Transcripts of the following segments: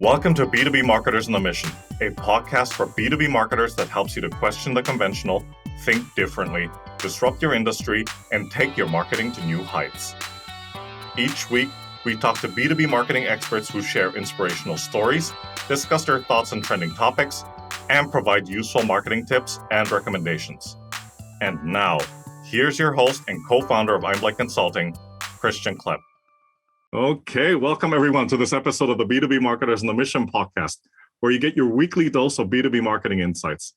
Welcome to B2B Marketers on a Mission, a podcast for B2B marketers that helps you to question the conventional, think differently, disrupt your industry, and take your marketing to new heights. Each week, we talk to B2B marketing experts who share inspirational stories, discuss their thoughts on trending topics, and provide useful marketing tips and recommendations. And now, here's your host and co-founder of I'm Consulting, Christian Klepp. Okay, welcome everyone to this episode of the B2B Marketers on a Mission podcast, where you get your weekly dose of B2B marketing insights.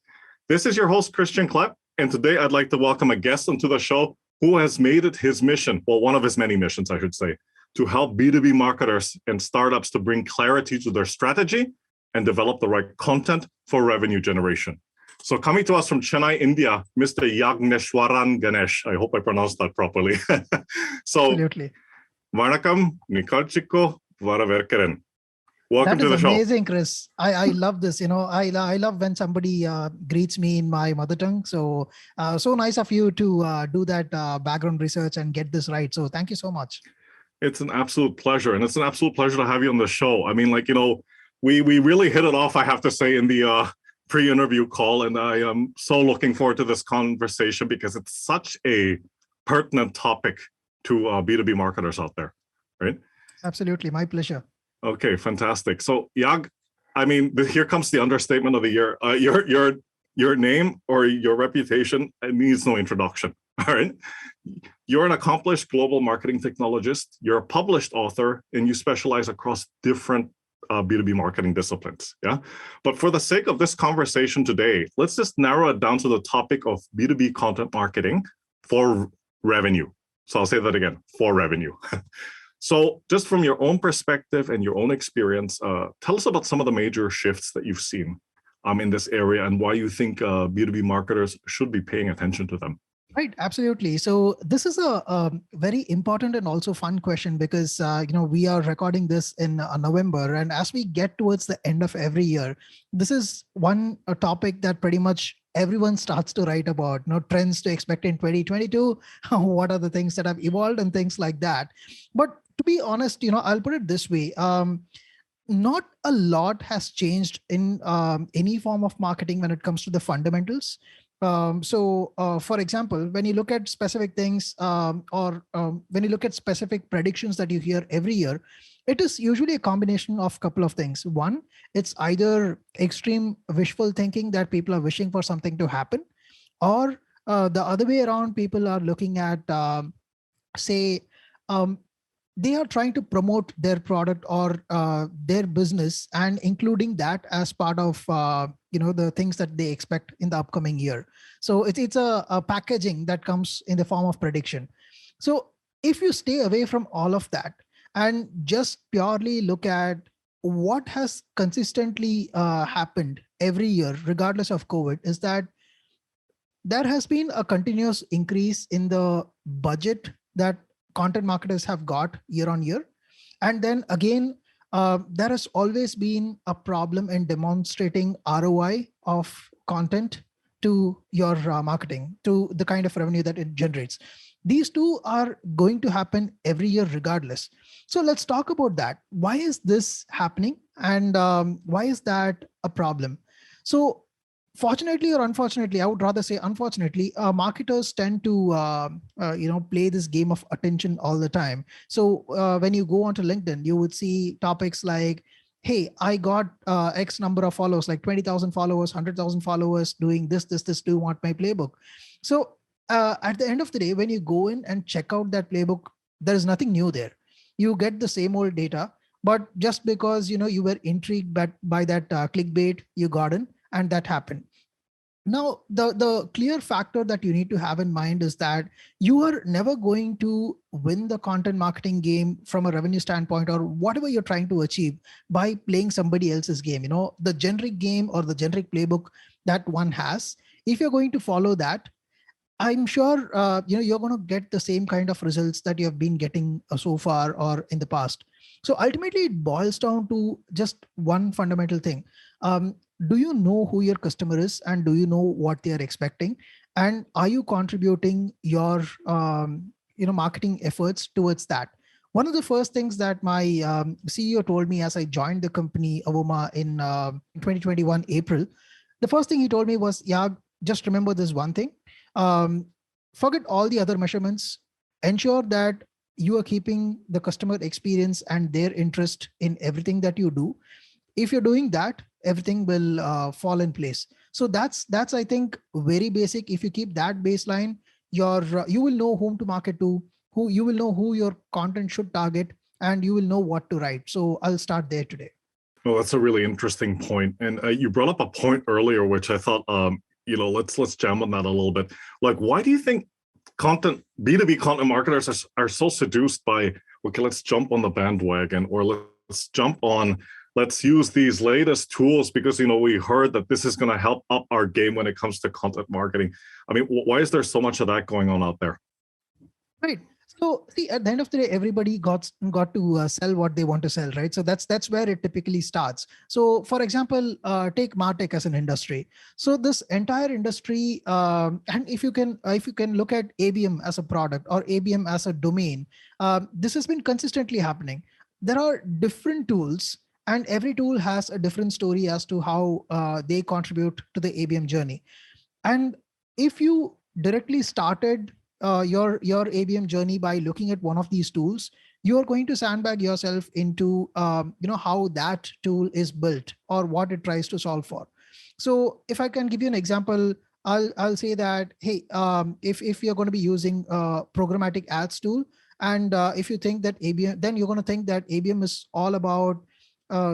This is your host, Christian Klepp, and today I'd like to welcome a guest onto the show who has made it his mission, well, one of his many missions, I should say, to help B2B marketers and startups to bring clarity to their strategy and develop the right content for revenue generation. So coming to us from Chennai, India, Mr. Yaagneshwaran Ganesh. I hope I pronounced that properly. Absolutely. Vanakkam, Nikalchikko, Varaverkaren. Welcome to the show. That is amazing, Chris. I love this. I love when somebody greets me in my mother tongue. So nice of you to do that background research and get this right. So thank you so much. It's an absolute pleasure. And it's an absolute pleasure to have you on the show. I mean, we really hit it off, I have to say, in the pre-interview call. And I am so looking forward to this conversation because it's such a pertinent topic to B2B marketers out there, right? Absolutely. My pleasure. Okay, fantastic. So Yaag, I mean, here comes the understatement of the year. Your name or your reputation needs no introduction, all right? You're an accomplished global marketing technologist. You're a published author, and you specialize across different B2B marketing disciplines, yeah? But for the sake of this conversation today, let's just narrow it down to the topic of B2B content marketing for revenue. So I'll say that again, for revenue. So just from your own perspective and your own experience, tell us about some of the major shifts that you've seen in this area and why you think B2B marketers should be paying attention to them. Right, absolutely. So this is a very important and also fun question because we are recording this in November, and as we get towards the end of every year, this is a topic that pretty much everyone starts to write about. Trends to expect in 2022. What are the things that have evolved and things like that. But to be honest, I'll put it this way. Not a lot has changed in any form of marketing when it comes to the fundamentals. For example, when you look at specific things or when you look at specific predictions that you hear every year, it is usually a combination of a couple of things. One, it's either extreme wishful thinking that people are wishing for something to happen, or the other way around, people are looking at, they are trying to promote their product or their business and including that as part of the things that they expect in the upcoming year. So it's a packaging that comes in the form of prediction. So if you stay away from all of that and just purely look at what has consistently happened every year, regardless of COVID, is that there has been a continuous increase in the budget that content marketers have got year on year. And then again, there has always been a problem in demonstrating ROI of content to your marketing, to the kind of revenue that it generates. These two are going to happen every year regardless. So let's talk about that. Why is this happening? And why is that a problem? So fortunately or unfortunately, I would rather say unfortunately, marketers tend to play this game of attention all the time. So when you go onto LinkedIn, you would see topics like, hey, I got X number of followers, like 20,000 followers, 100,000 followers doing this, do you want my playbook? So at the end of the day, when you go in and check out that playbook, there is nothing new there. You get the same old data, but just because you were intrigued by that clickbait, you got in, and that happened. Now, the clear factor that you need to have in mind is that you are never going to win the content marketing game from a revenue standpoint or whatever you're trying to achieve by playing somebody else's game. The generic game or the generic playbook that one has, if you're going to follow that, I'm sure you're going to get the same kind of results that you have been getting so far or in the past. So ultimately, it boils down to just one fundamental thing. Do you know who your customer is and do you know what they are expecting? And are you contributing your marketing efforts towards that? One of the first things that my CEO told me as I joined the company Avoma in 2021 April, the first thing he told me was, yeah, just remember this one thing. Um, Forget all the other measurements. Ensure that you are keeping the customer experience and their interest in everything that you do. If you're doing that, everything will fall in place. So that's I think very basic. If you keep that baseline, you will know whom to market to, who you will know who your content should target, and you will know what to write. So I'll start there today. Well, that's a really interesting point. And you brought up a point earlier, which I thought, let's jam on that a little bit. Like, why do you think B2B content marketers are so seduced by, okay, let's jump on the bandwagon, or let's use these latest tools because, we heard that this is going to help up our game when it comes to content marketing. I mean, why is there so much of that going on out there? Right. So see, at the end of the day, everybody got to sell what they want to sell, right? So that's where it typically starts. So, for example, take MarTech as an industry. So this entire industry, and if you can look at ABM as a product or ABM as a domain, this has been consistently happening. There are different tools, and every tool has a different story as to how they contribute to the ABM journey. And if you directly started your ABM journey by looking at one of these tools, you are going to sandbag yourself into how that tool is built or what it tries to solve for. So if I can give you an example, I'll say that, hey, if you're going to be using a programmatic ads tool, and if you think that ABM, then you're going to think that ABM is all about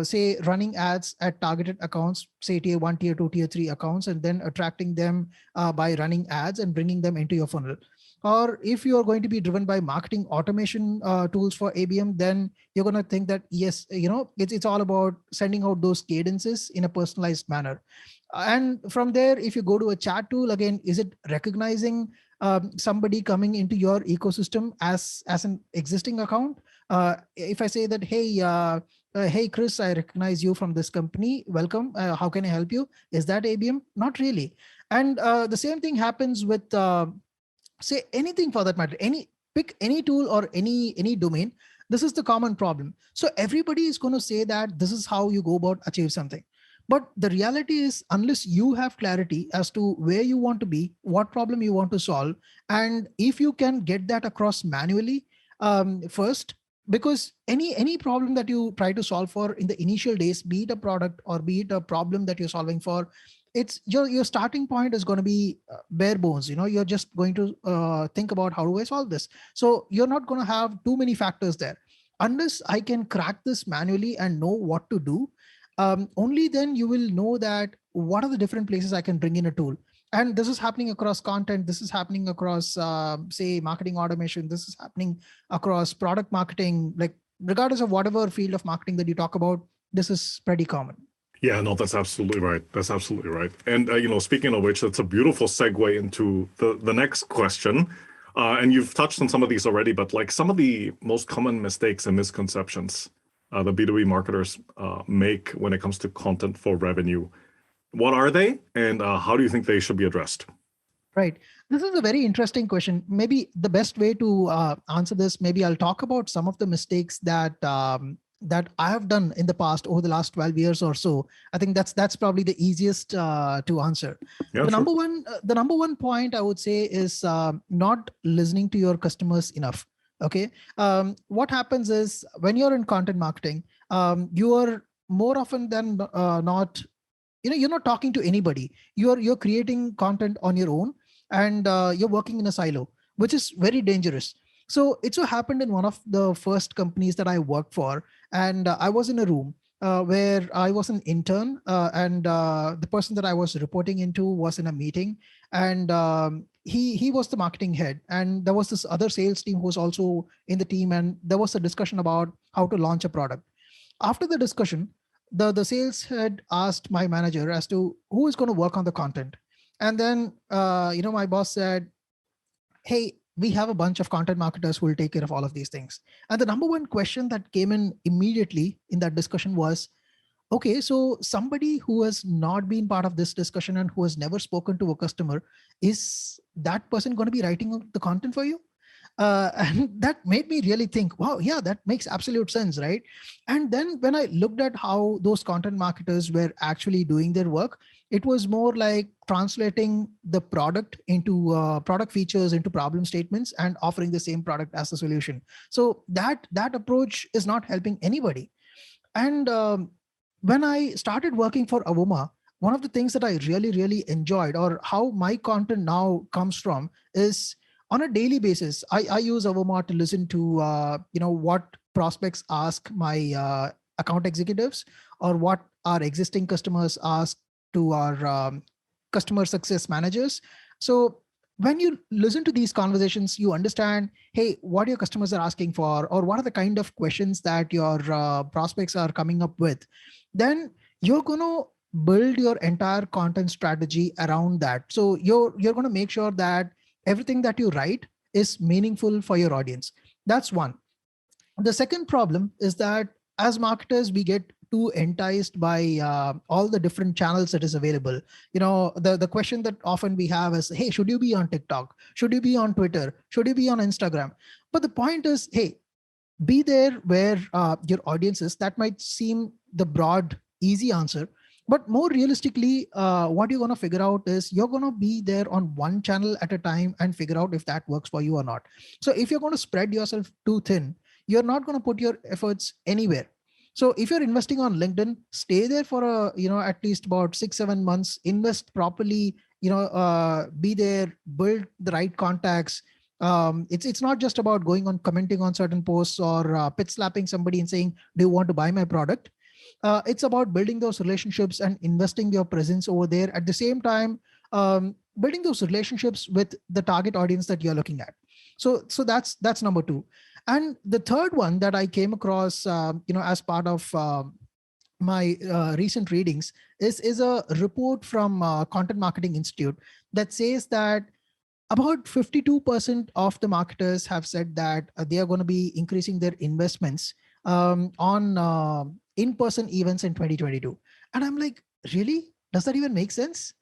say running ads at targeted accounts, say tier 1, tier 2, tier 3 accounts, and then attracting them by running ads and bringing them into your funnel. Or if you are going to be driven by marketing automation tools for ABM, then you're going to think that, yes, it's all about sending out those cadences in a personalized manner. And from there, if you go to a chat tool, again, is it recognizing somebody coming into your ecosystem as an existing account? If I say that, hey, Chris, I recognize you from this company. Welcome. How can I help you? Is that ABM? Not really. And the same thing happens with, say, anything for that matter. Pick any tool or any domain. This is the common problem. So everybody is going to say that this is how you go about achieve something. But the reality is, unless you have clarity as to where you want to be, what problem you want to solve, and if you can get that across manually first, because any problem that you try to solve for in the initial days, be it a product or be it a problem that you're solving for, it's your starting point is going to be bare bones. You're just going to think about, how do I solve this? So you're not going to have too many factors there. Unless I can crack this manually and know what to do, only then you will know that what are the different places I can bring in a tool. And this is happening across content. This is happening across, say, marketing automation. This is happening across product marketing. Like, regardless of whatever field of marketing that you talk about, this is pretty common. Yeah, no, that's absolutely right. That's absolutely right. And, speaking of which, that's a beautiful segue into the next question. And you've touched on some of these already, but like some of the most common mistakes and misconceptions the B2B marketers make when it comes to content for revenue. What are they, and how do you think they should be addressed? Right. This is a very interesting question. Maybe the best way to answer this, maybe I'll talk about some of the mistakes that that I have done in the past over the last 12 years or so. I think that's probably the easiest to answer. Yeah, the sure. number one point I would say is not listening to your customers enough. Okay. What happens is, when you're in content marketing, you are more often than not, you're not talking to anybody. You're creating content on your own, and you're working in a silo, which is very dangerous. So it so happened in one of the first companies that I worked for, and I was in a room where I was an intern, and the person that I was reporting into was in a meeting, and he was the marketing head, and there was this other sales team who was also in the team, and there was a discussion about how to launch a product. After the discussion, the sales head asked my manager as to who is going to work on the content. And then my boss said, hey, we have a bunch of content marketers who will take care of all of these things. And the number one question that came in immediately in that discussion was, okay, so somebody who has not been part of this discussion and who has never spoken to a customer, is that person going to be writing the content for you? And that made me really think, wow, yeah, that makes absolute sense, right? And then when I looked at how those content marketers were actually doing their work, it was more like translating the product into product features into problem statements and offering the same product as a solution. So that approach is not helping anybody. And when I started working for Avoma, one of the things that I really enjoyed, or how my content now comes from, is on a daily basis. I use Avoma to listen to what prospects ask my account executives, or what our existing customers ask to our customer success managers. So when you listen to these conversations, you understand, hey, what your customers are asking for, or what are the kind of questions that your prospects are coming up with. Then you're going to build your entire content strategy around that. So you're going to make sure that everything that you write is meaningful for your audience. That's one. The second problem is that as marketers, we get too enticed by all the different channels that is available. The question that often we have is, hey, should you be on TikTok? Should you be on Twitter? Should you be on Instagram? But the point is, hey, be there where your audience is. That might seem the broad easy answer, but more realistically, what you're going to figure out is you're going to be there on one channel at a time and figure out if that works for you or not. So if you're going to spread yourself too thin, you're not going to put your efforts anywhere. So if you're investing on LinkedIn, stay there for at least about 6-7 months, invest properly, be there, build the right contacts. It's not just about going on commenting on certain posts, or pitch slapping somebody and saying, do you want to buy my product? It's about building those relationships and investing your presence over there. At the same time, building those relationships with the target audience that you're looking at. So that's number two. And the third one that I came across, as part of my recent readings, is a report from Content Marketing Institute that says that about 52% of the marketers have said that they are going to be increasing their investments on in-person events in 2022. And I'm like, really? Does that even make sense?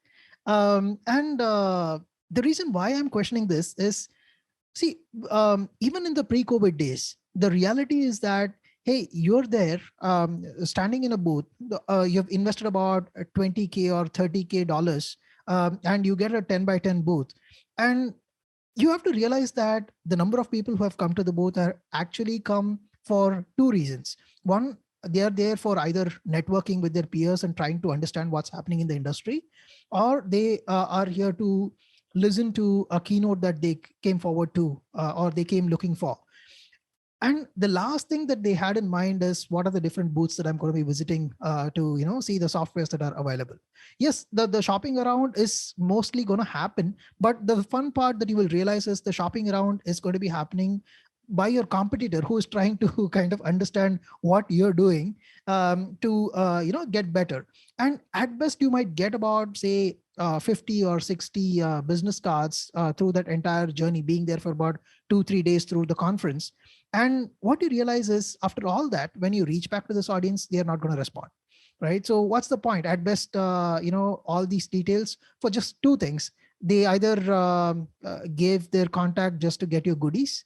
And the reason why I'm questioning this is, see, even in the pre-COVID days, the reality is that, hey, you're there standing in a booth, you've invested about 20K or 30K dollars, and you get a 10 by 10 booth. And you have to realize that the number of people who have come to the booth are actually come for two reasons. One, they are there for either networking with their peers and trying to understand what's happening in the industry, or they are here to listen to a keynote that they came forward to, or they came looking for. And the last thing that they had in mind is, what are the different booths that I'm going to be visiting to see the softwares that are available. Yes, the shopping around is mostly going to happen, but the fun part that you will realize is the shopping around is going to be happening by your competitor, who is trying to kind of understand what you're doing, to get better. And at best, you might get about, say, 50 or 60 business cards through that entire journey, being there for about 2-3 days through the conference. And what you realize is, after all that, when you reach back to this audience, they are not going to respond, right? So what's the point? At best, all these details for just two things. They either gave their contact just to get your goodies,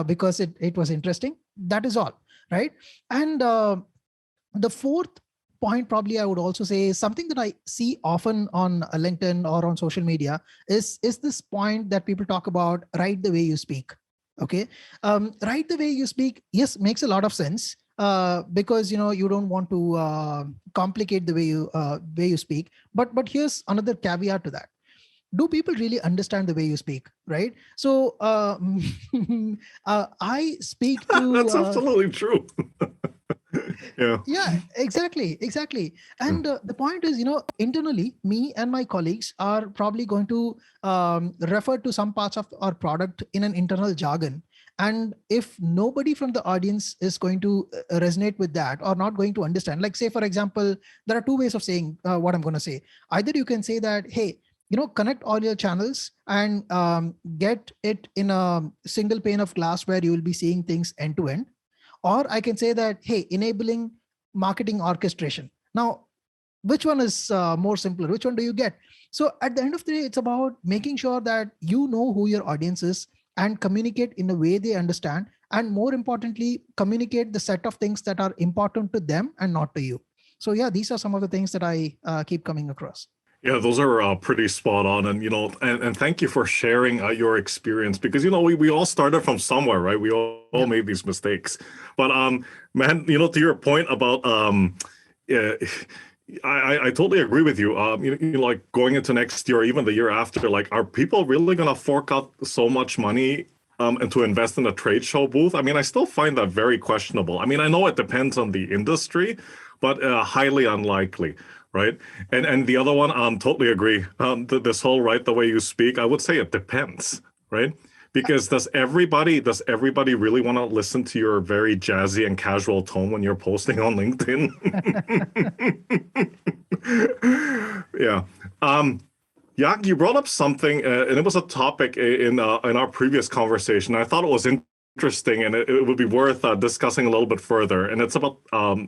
because it was interesting. That is all, right? And the fourth point, probably I would also say, is something that I see often on LinkedIn or on social media, is this point that people talk about: write the way you speak. Okay. Write the way you speak, yes, makes a lot of sense, because you don't want to complicate the way you speak. But here's another caveat to that: do people really understand the way you speak, right? So I speak to That's absolutely true. Yeah. Yeah, exactly. And the point is, internally, me and my colleagues are probably going to refer to some parts of our product in an internal jargon. And if nobody from the audience is going to resonate with that, or not going to understand, like, say, for example, there are two ways of saying what I'm going to say. Either you can say that, hey, connect all your channels and get it in a single pane of glass where you will be seeing things end to end. Or I can say that, hey, enabling marketing orchestration. Now, which one is more simpler? Which one do you get? So at the end of the day, it's about making sure that you know who your audience is, and communicate in a way they understand, and more importantly, communicate the set of things that are important to them and not to you. So yeah, these are some of the things that I keep coming across. Yeah, those are pretty spot on, and and thank you for sharing your experience, because we all started from somewhere, right? We all Yeah. made these mistakes, but man, to your point about yeah, I totally agree with you. Like going into next year, or even the year after, like, are people really gonna fork out so much money and to invest in a trade show booth? I mean, I still find that very questionable. I mean, I know it depends on the industry, but highly unlikely, right? And the other one, totally agree. This whole right the way you speak, I would say it depends, right? Because does everybody really want to listen to your very jazzy and casual tone when you're posting on LinkedIn? Yeah. Yaag, you brought up something, and it was a topic in our previous conversation. I thought it was interesting, and it would be worth discussing a little bit further. And it's about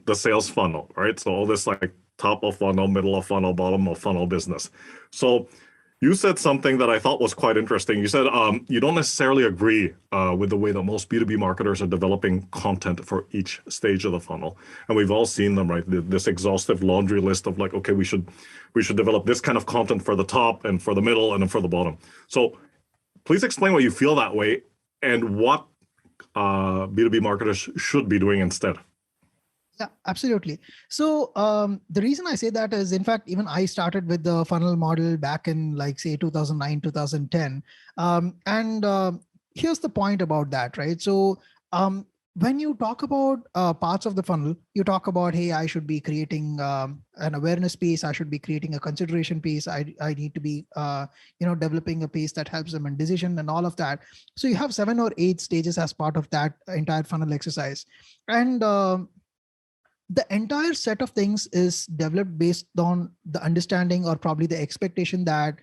the sales funnel, right? So all this like top of funnel, middle of funnel, bottom of funnel business. So you said something that I thought was quite interesting. You said you don't necessarily agree with the way that most B2B marketers are developing content for each stage of the funnel. And we've all seen them, right? This exhaustive laundry list of like, okay, we should develop this kind of content for the top and for the middle and then for the bottom. So please explain why you feel that way and what B2B marketers should be doing instead. Yeah, absolutely. So the reason I say that is, in fact, even I started with the funnel model back in like say 2009, 2010. And here's the point about that, right? So when you talk about parts of the funnel, you talk about, hey, I should be creating an awareness piece. I should be creating a consideration piece. I need to be, developing a piece that helps them in decision and all of that. So you have 7 or 8 stages as part of that entire funnel exercise. And the entire set of things is developed based on the understanding or probably the expectation that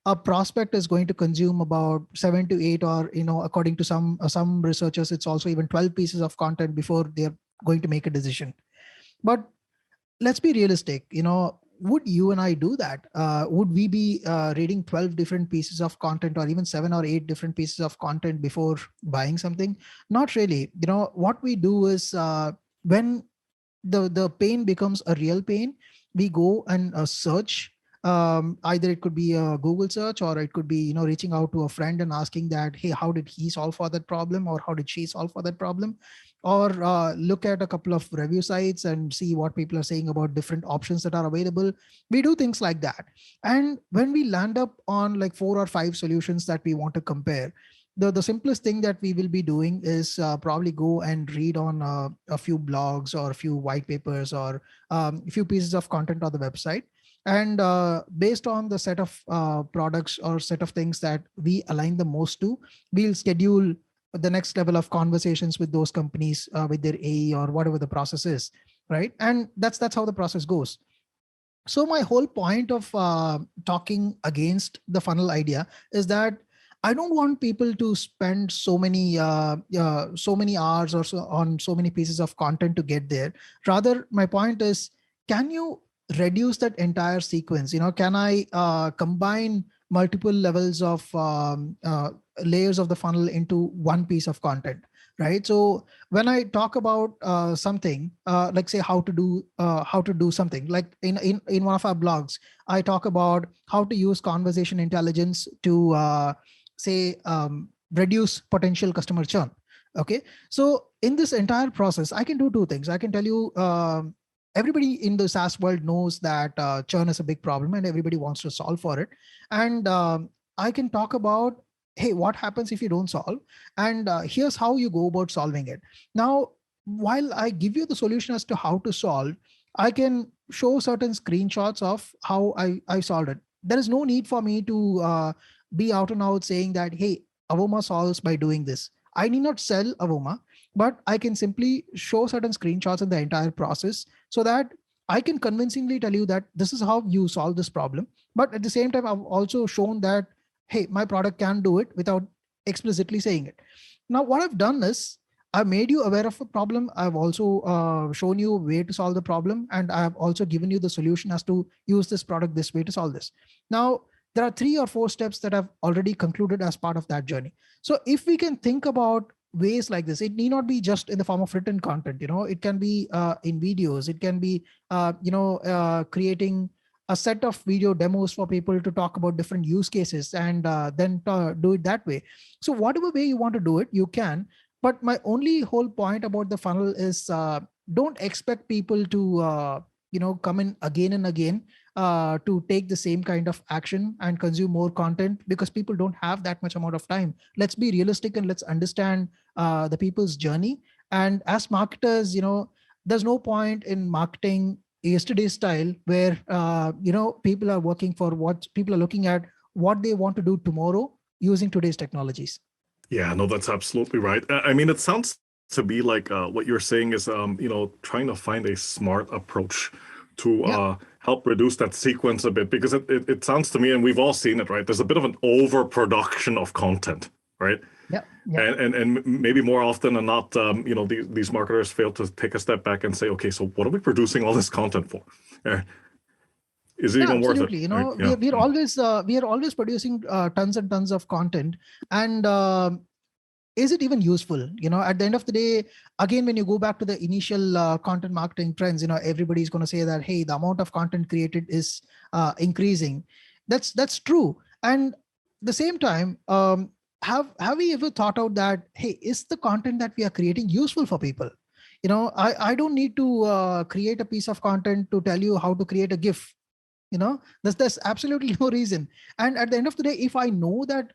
a prospect is going to consume about 7 to 8, or according to some researchers, it's also even 12 pieces of content before they're going to make a decision. But let's be realistic. Would you and I do that? Would we be reading 12 different pieces of content, or even 7 or 8 different pieces of content before buying something? Not really. What we do is, when the pain becomes a real pain, we go and search. Either it could be a Google search, or it could be reaching out to a friend and asking that, hey, how did he solve for that problem, or how did she solve for that problem, or look at a couple of review sites and see what people are saying about different options that are available. We do things like that, and when we land up on like 4 or 5 solutions that we want to compare, the simplest thing that we will be doing is probably go and read on a few blogs or a few white papers, or a few pieces of content on the website. And based on the set of products or set of things that we align the most to, we'll schedule the next level of conversations with those companies, with their AE or whatever the process is, right? And that's how the process goes. So my whole point of talking against the funnel idea is that I don't want people to spend so many hours or so on so many pieces of content to get there. Rather, my point is, can you reduce that entire sequence? Can I combine multiple levels of layers of the funnel into one piece of content, right? So when I talk about something, like say how to do something, like in one of our blogs, I talk about how to use conversation intelligence to say reduce potential customer churn. Okay, so in this entire process, I can do 2 things. I can tell you, everybody in the SaaS world knows that churn is a big problem and everybody wants to solve for it. And I can talk about, hey, what happens if you don't solve, and here's how you go about solving it. Now, while I give you the solution as to how to solve, I can show certain screenshots of how I solved it. There is no need for me to be out and out saying that, hey, Avoma solves by doing this. I need not sell Avoma, but I can simply show certain screenshots in the entire process, so that I can convincingly tell you that this is how you solve this problem. But at the same time, I've also shown that, hey, my product can do it without explicitly saying it. Now, what I've done is, I've made you aware of a problem. I've also shown you a way to solve the problem. And I've also given you the solution as to use this product this way to solve this. Now, there are 3 or 4 steps that I've already concluded as part of that journey. So if we can think about ways like this, it need not be just in the form of written content. It can be in videos, it can be creating a set of video demos for people to talk about different use cases, and then do it that way. So whatever way you want to do it, you can. But my only whole point about the funnel is, don't expect people to come in again and again to take the same kind of action and consume more content, because people don't have that much amount of time. Let's be realistic and let's understand the people's journey. And as marketers, there's no point in marketing yesterday's style, where people are working for what people are looking at, what they want to do tomorrow using today's technologies. Yeah, no, that's absolutely right. I mean, it sounds to be like what you're saying is, trying to find a smart approach to help reduce that sequence a bit, because it sounds to me, and we've all seen it, right? There's a bit of an overproduction of content, right? Yeah. And maybe more often than not, these marketers fail to take a step back and say, okay, so what are we producing all this content for? Is it even absolutely. worth it? Right? We are always producing tons and tons of content, and is it even useful? At the end of the day, again, when you go back to the initial content marketing trends, everybody's going to say that, hey, the amount of content created is increasing. That's true. And the same time, have we ever thought out that, hey, is the content that we are creating useful for people? I don't need to create a piece of content to tell you how to create a GIF. There's absolutely no reason. And at the end of the day, if I know that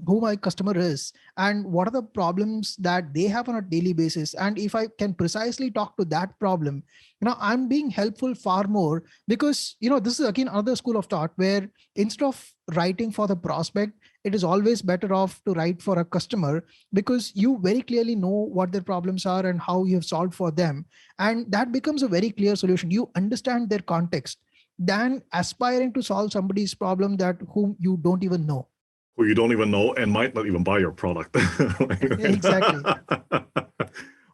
who my customer is and what are the problems that they have on a daily basis, and if I can precisely talk to that problem, I'm being helpful far more. Because this is again another school of thought, where instead of writing for the prospect, it is always better off to write for a customer, because you very clearly know what their problems are and how you have solved for them, and that becomes a very clear solution. You understand their context, than aspiring to solve somebody's problem that whom you don't even know. Who you don't even know and might not even buy your product. Exactly.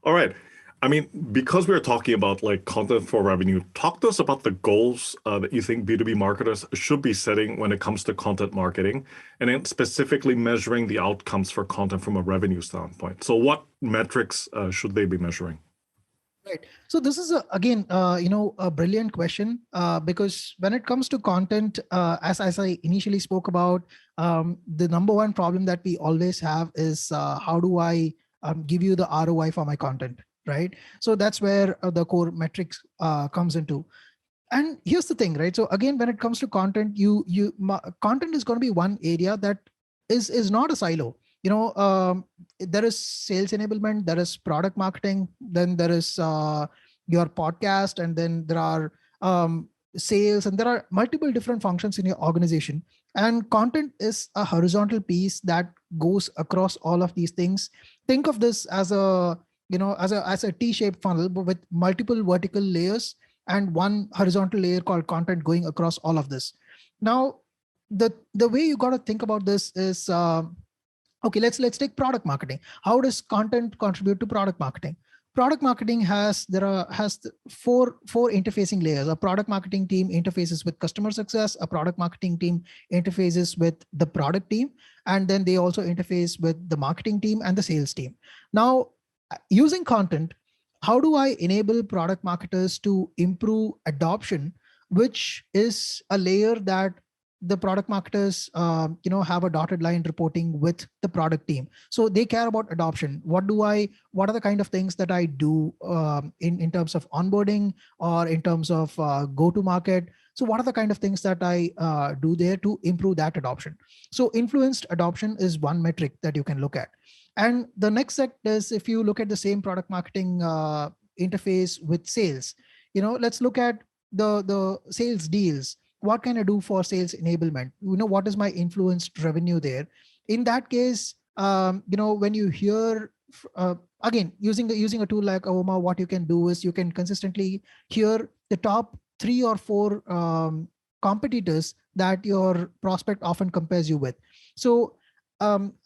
All right. I mean, because we're talking about like content for revenue, talk to us about the goals that you think B2B marketers should be setting when it comes to content marketing, and then specifically measuring the outcomes for content from a revenue standpoint. So what metrics should they be measuring? Right. So this is again, a brilliant question, because when it comes to content, as I initially spoke about, the number one problem that we always have is, how do I give you the ROI for my content, right? So that's where the core metrics comes into. And here's the thing, right? So again, when it comes to content, content is going to be one area that is not a silo. There is sales enablement, there is product marketing, then there is your podcast, and then there are sales, and there are multiple different functions in your organization. And content is a horizontal piece that goes across all of these things. Think of this as a T-shaped funnel, but with multiple vertical layers and one horizontal layer called content going across all of this. Now, the way you got to think about this is, okay, let's take product marketing. How does content contribute to product marketing? Product marketing has four interfacing layers. A product marketing team interfaces with customer success, a product marketing team interfaces with the product team, and then they also interface with the marketing team and the sales team. Now, using content, how do I enable product marketers to improve adoption, which is a layer that the product marketers have a dotted line reporting with the product team. So they care about adoption. What are the kind of things that I do in terms of onboarding, or in terms of go to market? So what are the kind of things that I do there to improve that adoption? So influenced adoption is one metric that you can look at. And the next set is, if you look at the same product marketing interface with sales, let's look at the sales deals. What can I do for sales enablement? What is my influenced revenue there? In that case, when you hear, again, using a tool like Avoma, what you can do is you can consistently hear the top 3 or 4 competitors that your prospect often compares you with. So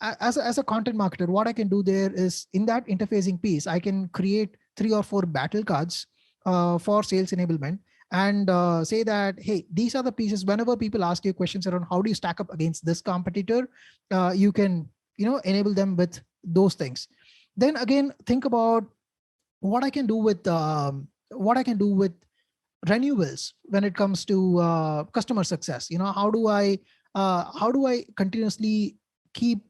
as a content marketer, what I can do there is, in that interfacing piece, I can create 3 or 4 battle cards for sales enablement. and say that, hey, these are the pieces. Whenever people ask you questions around how do you stack up against this competitor, you can, enable them with those things. Then again, think about what I can do with renewals when it comes to customer success. How do I continuously keep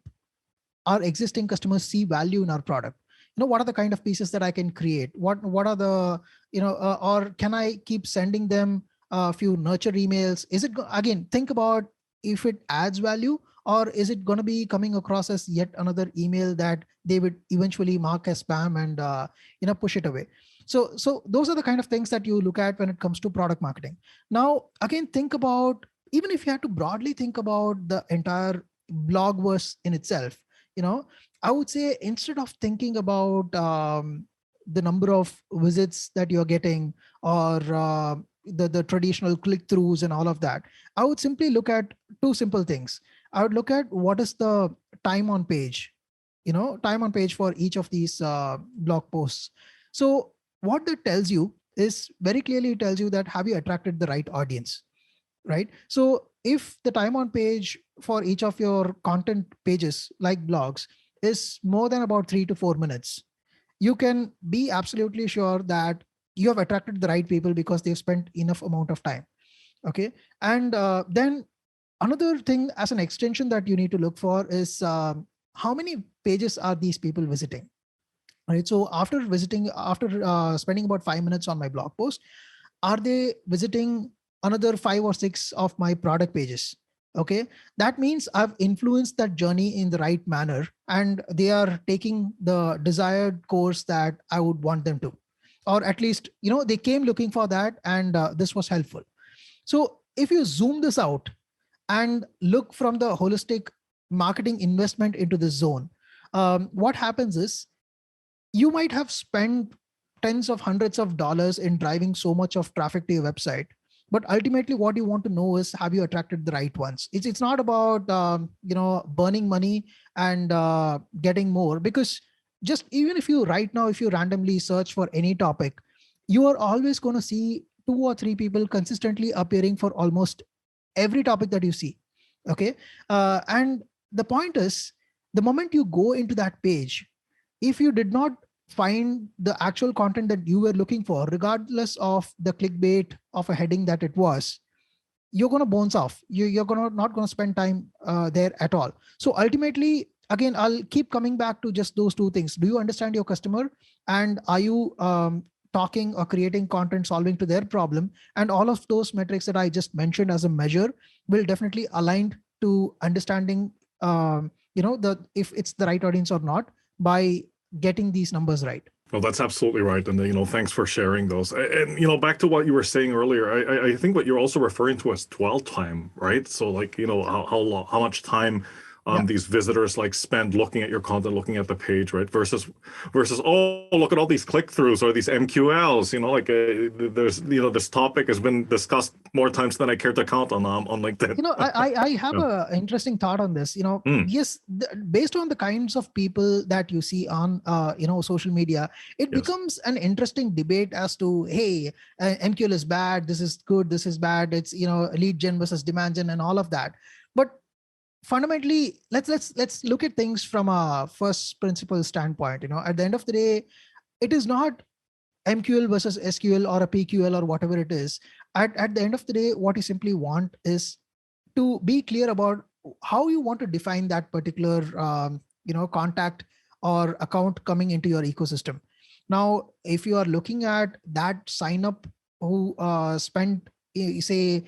our existing customers see value in our product? What are the kind of pieces that I can create? What are the, or can I keep sending them a few nurture emails? Again, think about if it adds value, or is it going to be coming across as yet another email that they would eventually mark as spam and push it away. So those are the kind of things that you look at when it comes to product marketing. Now again, think about, even if you had to broadly think about the entire blog verse in itself, you know I would say, instead of thinking about the number of visits that you're getting, or the traditional click throughs and all of that, I would simply look at two simple things. I would look at what is the time on page, time on page for each of these blog posts. So what that tells you is, very clearly it tells you that, have you attracted the right audience, right? So if the time on page for each of your content pages like blogs is more than about 3 to 4 minutes, you can be absolutely sure that you have attracted the right people because they've spent enough amount of time. Okay. And then another thing as an extension that you need to look for is, how many pages are these people visiting, right? So after spending about 5 minutes on my blog post, are they visiting another 5 or 6 of my product pages? Okay, that means I've influenced that journey in the right manner, and they are taking the desired course that I would want them to, or at least they came looking for that, and this was helpful. So if you zoom this out and look from the holistic marketing investment into this zone, what happens is, you might have spent tens of hundreds of dollars in driving so much of traffic to your website, but ultimately what you want to know is, have you attracted the right ones? It's not about burning money and getting more, because just even if you right now, if you randomly search for any topic, you are always going to see 2 or 3 people consistently appearing for almost every topic that you see. Okay. And the point is, the moment you go into that page, if you did not find the actual content that you were looking for, regardless of the clickbait of a heading that it was, you're going to bounce off. You're going to not going to spend time there at all. So ultimately, again, I'll keep coming back to just those two things. Do you understand your customer, and are you talking or creating content solving to their problem? And all of those metrics that I just mentioned as a measure will definitely align to understanding the if it's the right audience or not, by getting these numbers right. Well, that's absolutely right. And, thanks for sharing those. And, back to what you were saying earlier, I think what you're also referring to as dwell time, right? So like, how much time these visitors like spend looking at your content, looking at the page, right? Versus, oh, look at all these click-throughs or these MQLs, there's, this topic has been discussed more times than I care to count on LinkedIn. I have a interesting thought on this. Yes, based on the kinds of people that you see on, social media, it becomes an interesting debate as to, hey, MQL is bad, this is good, this is bad. It's, lead gen versus demand gen and all of that. But fundamentally, let's look at things from a first principle standpoint. At the end of the day, it is not MQL versus SQL or a PQL or whatever it is. At the end of the day, what you simply want is to be clear about how you want to define that particular contact or account coming into your ecosystem. Now, if you are looking at that sign up who spent, say,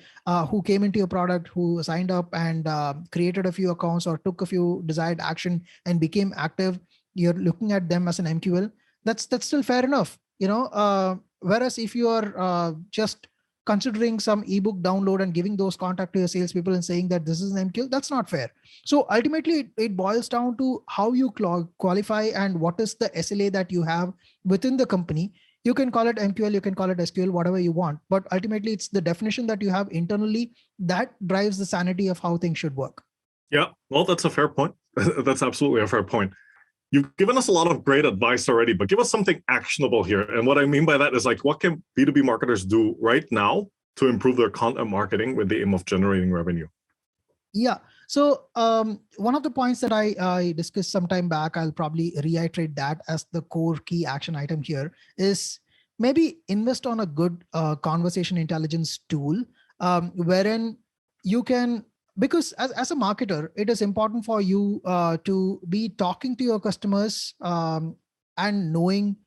who came into your product, who signed up and created a few accounts or took a few desired action and became active, you're looking at them as an MQL. That's still fair enough. Whereas if you are just considering some ebook download and giving those contact to your salespeople and saying that this is an MQL, that's not fair. So ultimately, it boils down to how you qualify and what is the SLA that you have within the company. You can call it MQL, you can call it SQL, whatever you want. But ultimately, it's the definition that you have internally that drives the sanity of how things should work. Yeah, well, that's a fair point. That's absolutely a fair point. You've given us a lot of great advice already, but give us something actionable here. And what I mean by that is like, what can B2B marketers do right now to improve their content marketing with the aim of generating revenue? Yeah. So one of the points that I discussed some time back, I'll probably reiterate that as the core key action item here is maybe invest on a good conversation intelligence tool wherein you can, because as a marketer, it is important for you to be talking to your customers and knowing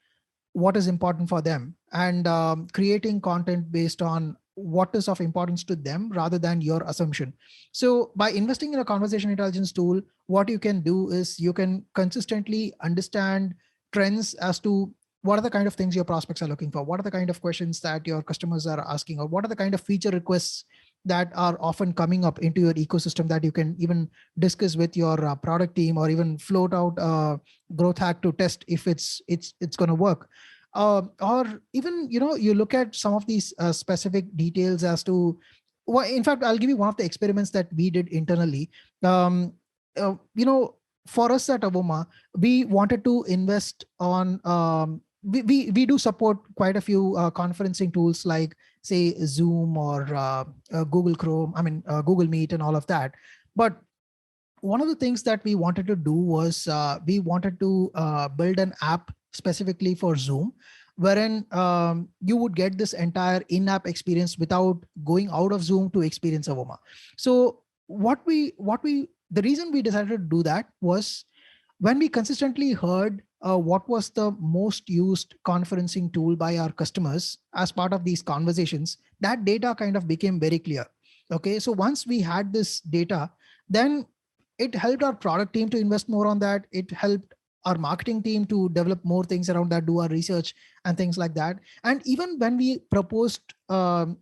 what is important for them and creating content based on what is of importance to them rather than your assumption. So by investing in a conversation intelligence tool, what you can do is you can consistently understand trends as to what are the kind of things your prospects are looking for, what are the kind of questions that your customers are asking, or what are the kind of feature requests that are often coming up into your ecosystem that you can even discuss with your product team or even float out a growth hack to test if it's going to work. Or even you look at some of these specific details as to, well, in fact, I'll give you one of the experiments that we did internally. um, uh, you know for us at Avoma, we wanted to invest on we do support quite a few conferencing tools like say Zoom or Google Chrome, Google Meet and all of that. But one of the things that we wanted to do was we wanted to build an app specifically for Zoom, wherein you would get this entire in-app experience without going out of Zoom to experience Avoma. So the reason we decided to do that was when we consistently heard what was the most used conferencing tool by our customers as part of these conversations, that data kind of became very clear. Okay, so once we had this data, then it helped our product team to invest more on that. It helped our marketing team to develop more things around that, do our research and things like that. And even when we proposed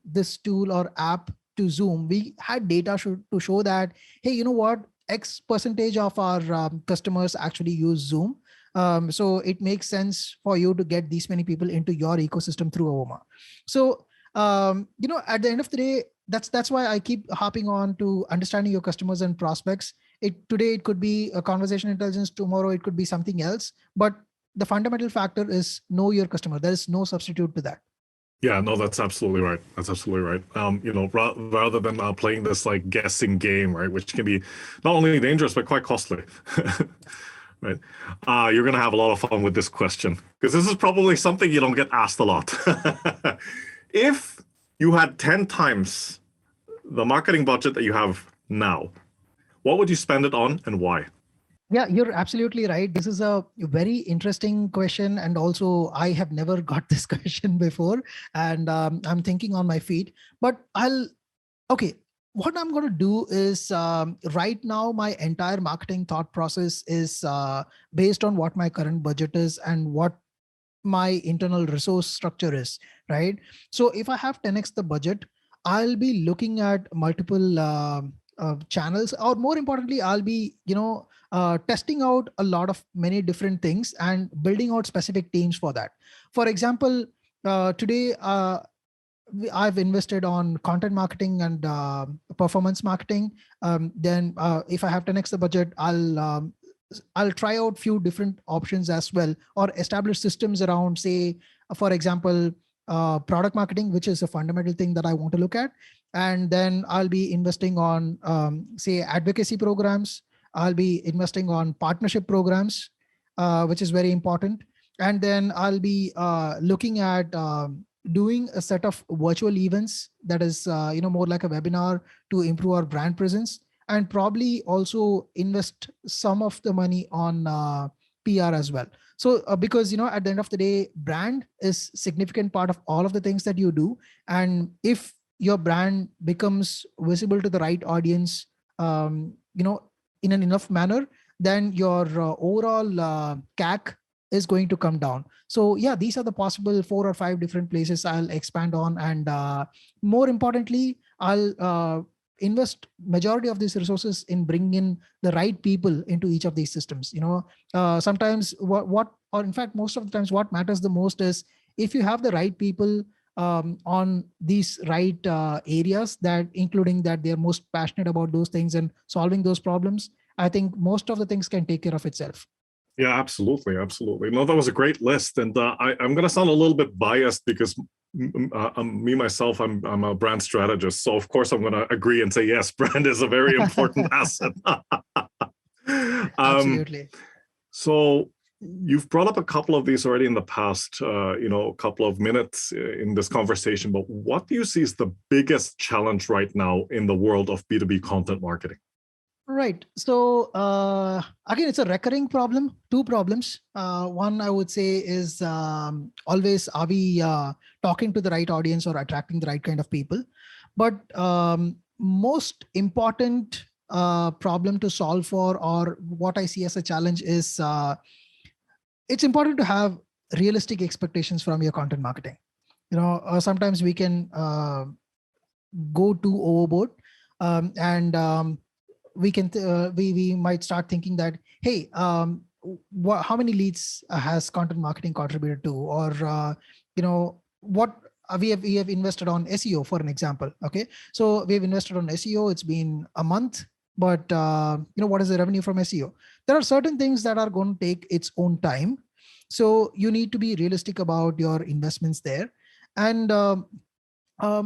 this tool or app to Zoom, we had data to show that, hey, you know what, X percentage of our customers actually use Zoom. So it makes sense for you to get these many people into your ecosystem through Avoma. So at the end of the day, that's why I keep hopping on to understanding your customers and prospects. Today it could be a conversation intelligence, tomorrow it could be something else, but the fundamental factor is know your customer. There is no substitute to that. Yeah, no, that's absolutely right. That's absolutely right. Rather than playing this like guessing game, right, which can be not only dangerous but quite costly, right? You're gonna have a lot of fun with this question because this is probably something you don't get asked a lot. If you had 10 times the marketing budget that you have now, what would you spend it on and why? Yeah, you're absolutely right. This is a very interesting question. And also, I have never got this question before. And I'm thinking on my feet. But okay, what I'm going to do is right now, my entire marketing thought process is based on what my current budget is and what my internal resource structure is, right? So if I have 10x the budget, I'll be looking at multiple channels, or more importantly, I'll be testing out a lot of many different things and building out specific teams for that. For example, today I've invested on content marketing and performance marketing. Then if I have 10x the budget, I'll try out few different options as well, or establish systems around, say, for example, product marketing, which is a fundamental thing that I want to look at. And then I'll be investing on, say, advocacy programs. I'll be investing on partnership programs, which is very important. And then I'll be looking at doing a set of virtual events that is, more like a webinar to improve our brand presence, and probably also invest some of the money on PR as well. So because at the end of the day, brand is significant part of all of the things that you do. And if your brand becomes visible to the right audience, in an enough manner, then your overall CAC is going to come down. So yeah, these are the possible 4 or 5 different places I'll expand on. And more importantly, I'll invest majority of these resources in bringing in the right people into each of these systems. Sometimes what or in fact most of the times what matters the most is if you have the right people on these right areas, that including that they're most passionate about those things and solving those problems, I think most of the things can take care of itself. Yeah, absolutely, absolutely. No, that was a great list, and I'm going to sound a little bit biased because me myself, I'm a brand strategist, so of course I'm going to agree and say yes, brand is a very important asset. um, Absolutely. so you've brought up a couple of these already in the past, a couple of minutes in this conversation. But what do you see is the biggest challenge right now in the world of B2B content marketing? Right. So again, it's a recurring problem. Two problems. One I would say is always, are we talking to the right audience or attracting the right kind of people? But most important problem to solve for, or what I see as a challenge, is it's important to have realistic expectations from your content marketing. Sometimes we can go too overboard, and we might start thinking that, hey, how many leads has content marketing contributed to, or what we have invested on SEO, for an example. Okay, so we have invested on SEO, it's been a month, but what is the revenue from SEO? There are certain things that are going to take its own time, so you need to be realistic about your investments there. And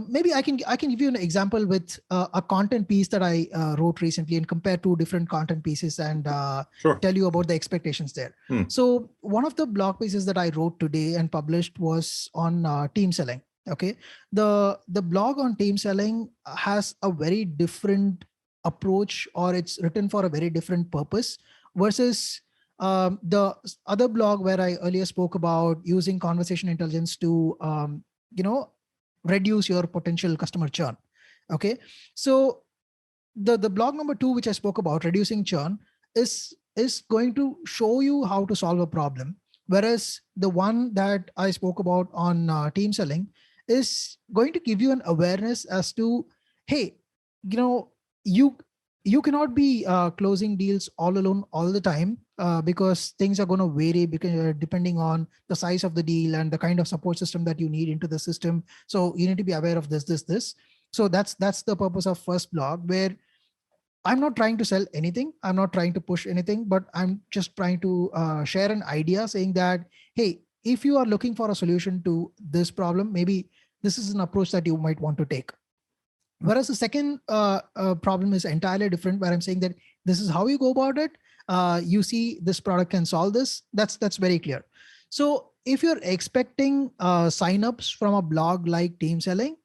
maybe I can give you an example with a content piece that I wrote recently, and compare two different content pieces, and Sure. tell you about the expectations there. So one of the blog pieces that I wrote today and published was on team selling. Okay, the blog on team selling has a very different approach, or it's written for a very different purpose, versus the other blog where I earlier spoke about using conversation intelligence to you know reduce your potential customer churn. Okay, so the blog number 2, which I spoke about, reducing churn, is going to show you how to solve a problem, whereas the one that I spoke about on team selling is going to give you an awareness as to, hey, you know you you cannot be closing deals all alone all the time, because things are going to vary, because depending on the size of the deal and the kind of support system that you need into the system. So you need to be aware of this. So that's the purpose of first blog, where I'm not trying to sell anything, I'm not trying to push anything, but I'm just trying to share an idea, saying that, hey, if you are looking for a solution to this problem, maybe this is an approach that you might want to take. Whereas the second problem is entirely different, where I'm saying that this is how you go about it. You see, this product can solve this. That's very clear. So if you're expecting signups from a blog like team selling,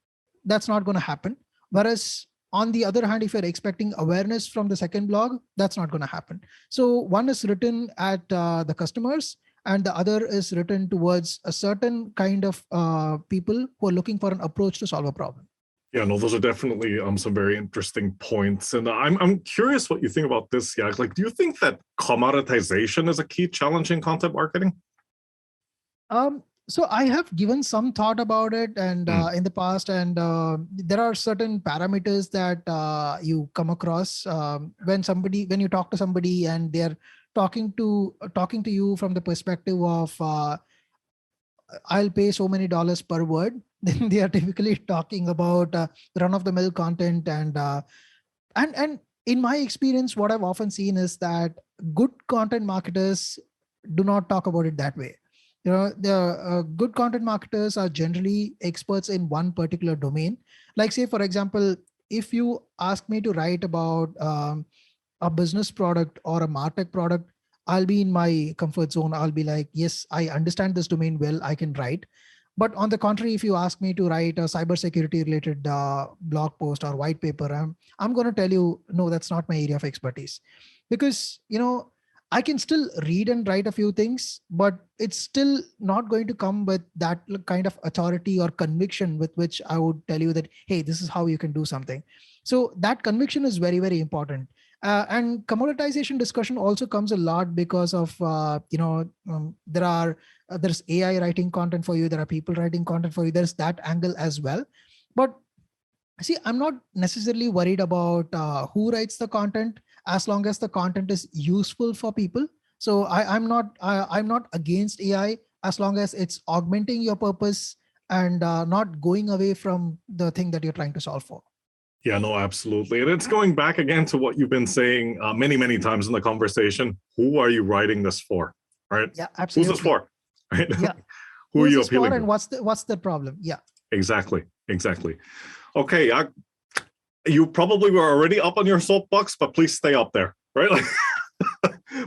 that's not going to happen. Whereas on the other hand, if you're expecting awareness from the second blog, that's not going to happen. So one is written at the customers, and the other is written towards a certain kind of people who are looking for an approach to solve a problem. Yeah, no, those are definitely some very interesting points, and I'm curious what you think about this. Yeah, like, do you think that commoditization is a key challenge in content marketing? So I have given some thought about it, and in the past, and there are certain parameters that you come across when you talk to somebody, and they're talking to you from the perspective of I'll pay so many dollars per word. Then they are typically talking about run of the mill content, and in my experience, what I've often seen is that good content marketers do not talk about it that way. The good content marketers are generally experts in one particular domain. Like, say, for example, if you ask me to write about a business product or a martech product, I'll be in my comfort zone. I'll be like, yes, I understand this domain well, I can write. But on the contrary, if you ask me to write a cybersecurity related blog post or white paper, I'm going to tell you, no, that's not my area of expertise. Because, I can still read and write a few things, but it's still not going to come with that kind of authority or conviction with which I would tell you that, hey, this is how you can do something. So that conviction is very, very important. And commoditization discussion also comes a lot because of, there's AI writing content for you, there are people writing content for you, there's that angle as well. But see, I'm not necessarily worried about who writes the content, as long as the content is useful for people. So I'm not against AI, as long as it's augmenting your purpose and not going away from the thing that you're trying to solve for. Yeah, no, absolutely. And it's going back again to what you've been saying many, many times in the conversation. Who are you writing this for? right? Yeah, Who's this absolutely. for? Right? Yeah. Who Who are is you this for appealing and to? what's the problem? Yeah. Exactly. Okay, you probably were already up on your soapbox, but please stay up there, right?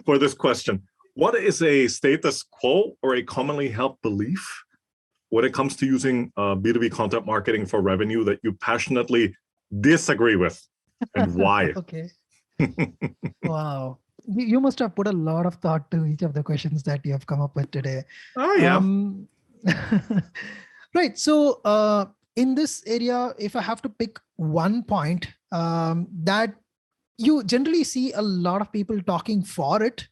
For this question. What is a status quo or a commonly held belief when it comes to using B2B content marketing for revenue that you passionately disagree with, and why? Okay. Wow. You must have put a lot of thought to each of the questions that you have come up with today. Oh, yeah. Um, right. So, in this area, if I have to pick one point that you generally see a lot of people talking for it,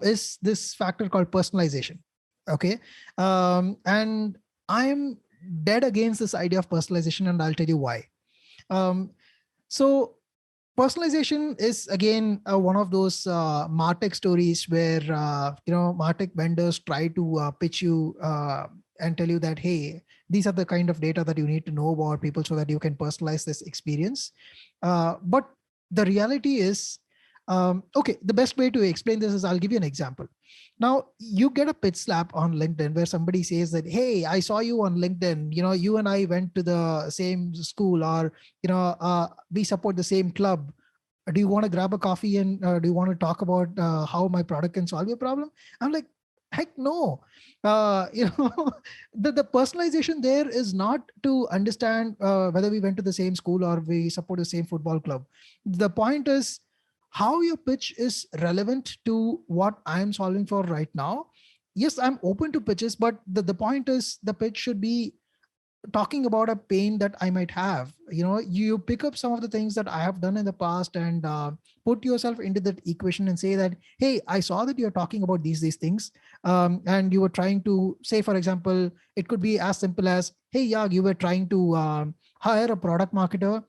is this factor called personalization. Okay. And I'm dead against this idea of personalization, and I'll tell you why. Um, so personalization is again one of those martech stories where martech vendors try to pitch you and tell you that, hey, these are the kind of data that you need to know about people so that you can personalize this experience. But the reality is, okay, the best way to explain this is I'll give you an example. Now you get a pitch slap on LinkedIn where somebody says that, hey, I saw you on LinkedIn, you and I went to the same school, or we support the same club. Do you want to grab a coffee and do you want to talk about how my product can solve your problem? I'm like, heck no. The personalization there is not to understand whether we went to the same school or we support the same football club. The point is how your pitch is relevant to what I'm solving for right now. Yes, I'm open to pitches, but the point is the pitch should be talking about a pain that I might have. You pick up some of the things that I have done in the past and put yourself into that equation and say that, hey, I saw that you're talking about these things, and you were trying to say, for example, it could be as simple as, hey, Yaag, you were trying to hire a product marketer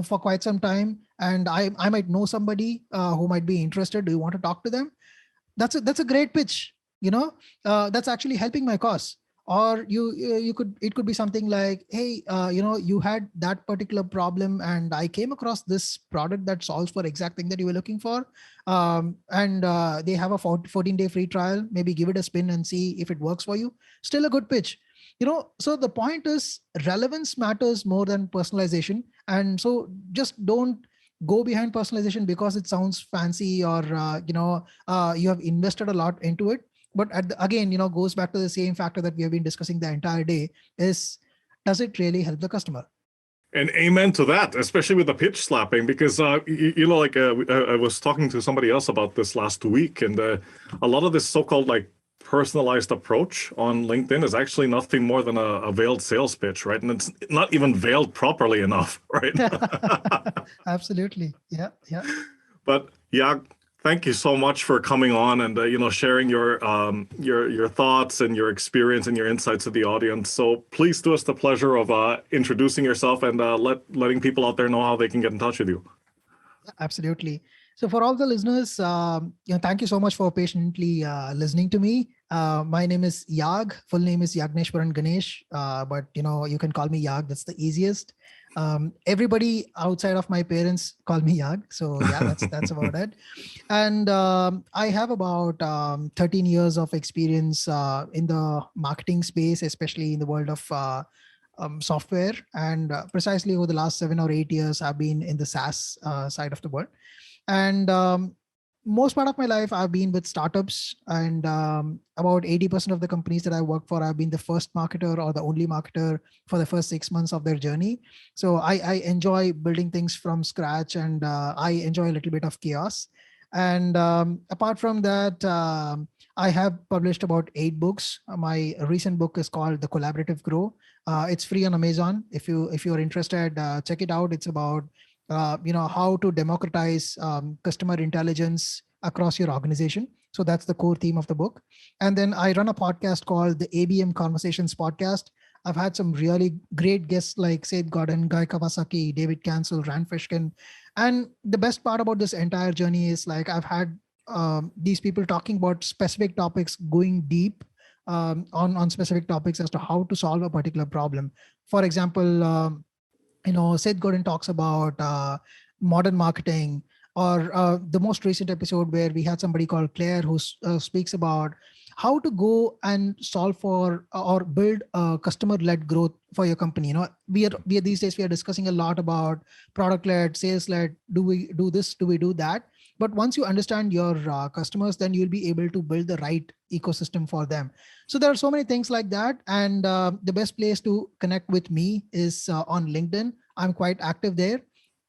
for quite some time, and I might know somebody who might be interested. Do you want to talk to them? That's a great pitch. That's actually helping my cause. Or you could, it could be something like, hey, you had that particular problem and I came across this product that solves for exact thing that you were looking for, and they have a 14-day free trial. Maybe give it a spin and see if it works for you. Still a good pitch. So the point is relevance matters more than personalization. And so just don't go behind personalization because it sounds fancy, or you have invested a lot into it. But again, goes back to the same factor that we have been discussing the entire day, is, does it really help the customer? And amen to that, especially with the pitch slapping, because I was talking to somebody else about this last week, and a lot of this so-called like personalized approach on LinkedIn is actually nothing more than a veiled sales pitch, right? And it's not even veiled properly enough, right? Absolutely. Yeah. Yeah. But yeah, thank you so much for coming on and sharing your thoughts and your experience and your insights to the audience. So please do us the pleasure of introducing yourself and letting people out there know how they can get in touch with you. Absolutely. So for all the listeners, thank you so much for patiently listening to me. My name is Yaag. Full name is Yaagneshwaran Ganesh, but you can call me Yaag. That's the easiest. Everybody outside of my parents call me Yaag. So yeah, that's about it. And I have about 13 years of experience in the marketing space, especially in the world of software. And precisely over the last 7 or 8 years, I've been in the SaaS side of the world. And most part of my life, I've been with startups, and about 80% of the companies that I work for, I've been the first marketer or the only marketer for the first 6 months of their journey. So I enjoy building things from scratch, and I enjoy a little bit of chaos. And apart from that, I have published about 8 books. My recent book is called The Collaborative Grow. It's free on Amazon. If you're interested, check it out. It's about how to democratize customer intelligence across your organization. So that's the core theme of the book. And then I run a podcast called the ABM Conversations Podcast. I've had some really great guests like Seth Godin, Guy Kawasaki, David Cancel, Rand Fishkin. And the best part about this entire journey is, like, I've had these people talking about specific topics, going deep on specific topics as to how to solve a particular problem. For example, Seth Godin talks about modern marketing. or the most recent episode where we had somebody called Claire who speaks about how to go and solve for or build a customer-led growth for your company. We are these days we are discussing a lot about product-led, sales-led. Do we do this? Do we do that? But once you understand your customers, then you'll be able to build the right ecosystem for them. So there are so many things like that, and the best place to connect with me is on LinkedIn. I'm quite active there.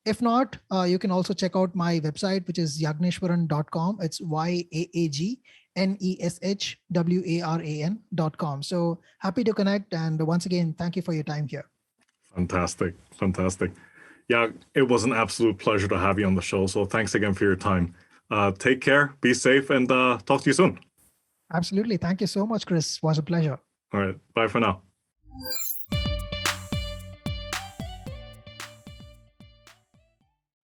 If not, you can also check out my website, which is yaagneshwaran.com. It's YAAGNESHWARAN.com. So happy to connect. And once again, thank you for your time here. Fantastic. Fantastic. Yeah, it was an absolute pleasure to have you on the show. So thanks again for your time. Take care, be safe, and talk to you soon. Absolutely. Thank you so much, Chris. It was a pleasure. All right. Bye for now.